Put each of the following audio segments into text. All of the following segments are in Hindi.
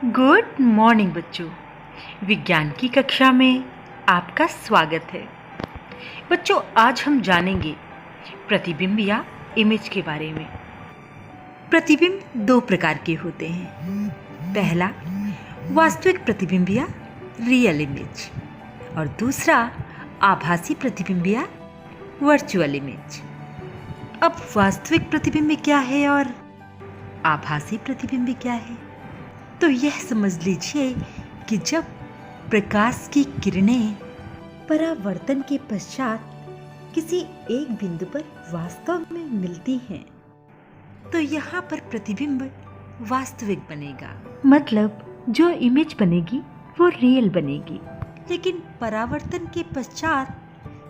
गुड मॉर्निंग बच्चों। विज्ञान की कक्षा में आपका स्वागत है। बच्चों, आज हम जानेंगे प्रतिबिंब या इमेज के बारे में। प्रतिबिंब दो प्रकार के होते हैं। पहला वास्तविक प्रतिबिंब या रियल इमेज, और दूसरा आभासी प्रतिबिंब या वर्चुअल इमेज। अब वास्तविक प्रतिबिंब क्या है और आभासी प्रतिबिंब क्या है, तो यह समझ लीजिए कि जब प्रकाश की किरणें परावर्तन के पश्चात किसी एक बिंदु पर वास्तव में मिलती हैं, तो यहाँ पर प्रतिबिंब वास्तविक बनेगा। मतलब जो इमेज बनेगी वो रियल बनेगी। लेकिन परावर्तन के पश्चात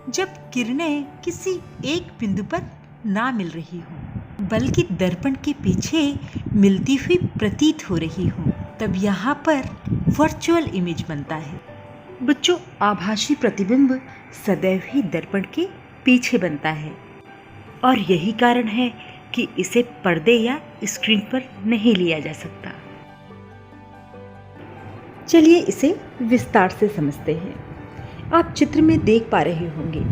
जब किरणें किसी एक बिंदु पर ना मिल रही हो, बल्कि दर्पण के पीछे मिलती हुई प्रतीत हो रही हो, तब यहाँ पर वर्चुअल इमेज बनता है। बच्चों, आभासी प्रतिबिंब सदैव ही दर्पण के पीछे बनता है, और यही कारण है कि इसे पर्दे या स्क्रीन पर नहीं लिया जा सकता। चलिए इसे विस्तार से समझते हैं। आप चित्र में देख पा रहे होंगे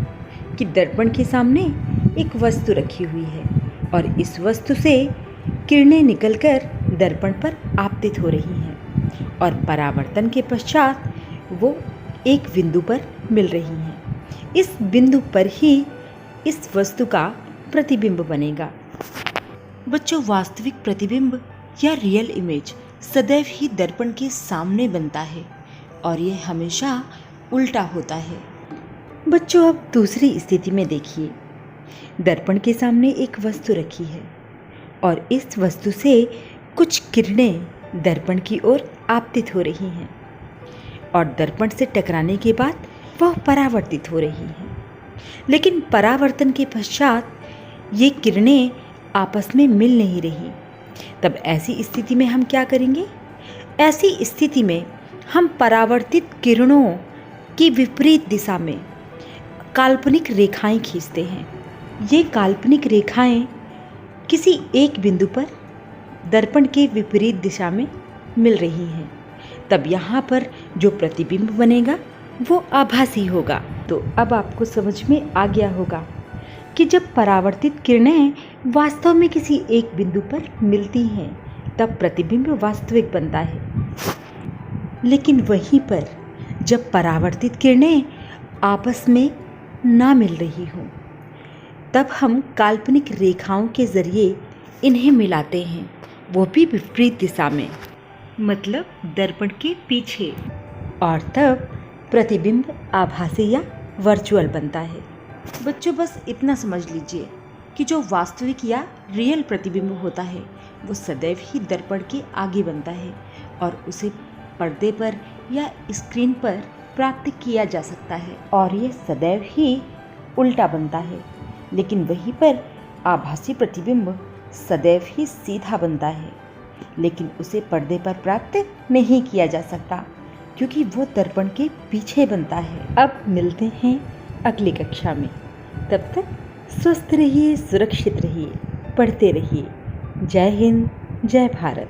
कि दर्पण के सामने एक वस्तु रखी हुई है, और इस वस्तु से किरणें निकलकर दर्पण पर आपतित हो रही हैं, और परावर्तन के पश्चात वो एक बिंदु पर मिल रही हैं। इस बिंदु पर ही इस वस्तु का प्रतिबिंब बनेगा। बच्चों, वास्तविक प्रतिबिंब या रियल इमेज सदैव ही दर्पण के सामने बनता है, और यह हमेशा उल्टा होता है। बच्चों, अब दूसरी स्थिति में देखिए। दर्पण के सामने एक वस्तु रखी है, और इस वस्तु से कुछ किरणें दर्पण की ओर आपतित हो रही हैं, और दर्पण से टकराने के बाद वह परावर्तित हो रही हैं। लेकिन परावर्तन के पश्चात ये किरणें आपस में मिल नहीं रही। तब ऐसी स्थिति में हम क्या करेंगे? ऐसी स्थिति में हम परावर्तित किरणों की विपरीत दिशा में काल्पनिक रेखाएं खींचते हैं। ये काल्पनिक रेखाएं किसी एक बिंदु पर दर्पण के विपरीत दिशा में मिल रही हैं। तब यहाँ पर जो प्रतिबिंब बनेगा वो आभासी होगा। तो अब आपको समझ में आ गया होगा कि जब परावर्तित किरणें वास्तव में किसी एक बिंदु पर मिलती हैं, तब प्रतिबिंब वास्तविक बनता है। लेकिन वहीं पर जब परावर्तित किरणें आपस में ना मिल रही हों, तब हम काल्पनिक रेखाओं के जरिए इन्हें मिलाते हैं, वो भी विपरीत दिशा में, मतलब दर्पण के पीछे, और तब प्रतिबिंब आभासी या वर्चुअल बनता है। बच्चों, बस इतना समझ लीजिए कि जो वास्तविक या रियल प्रतिबिंब होता है वो सदैव ही दर्पण के आगे बनता है, और उसे पर्दे पर या स्क्रीन पर प्राप्त किया जा सकता है, और ये सदैव ही उल्टा बनता है। लेकिन वहीं पर आभासी प्रतिबिंब सदैव ही सीधा बनता है, लेकिन उसे पर्दे पर प्राप्त नहीं किया जा सकता, क्योंकि वो दर्पण के पीछे बनता है। अब मिलते हैं अगली कक्षा में। तब तक स्वस्थ रहिए, सुरक्षित रहिए, पढ़ते रहिए। जय हिंद, जय भारत।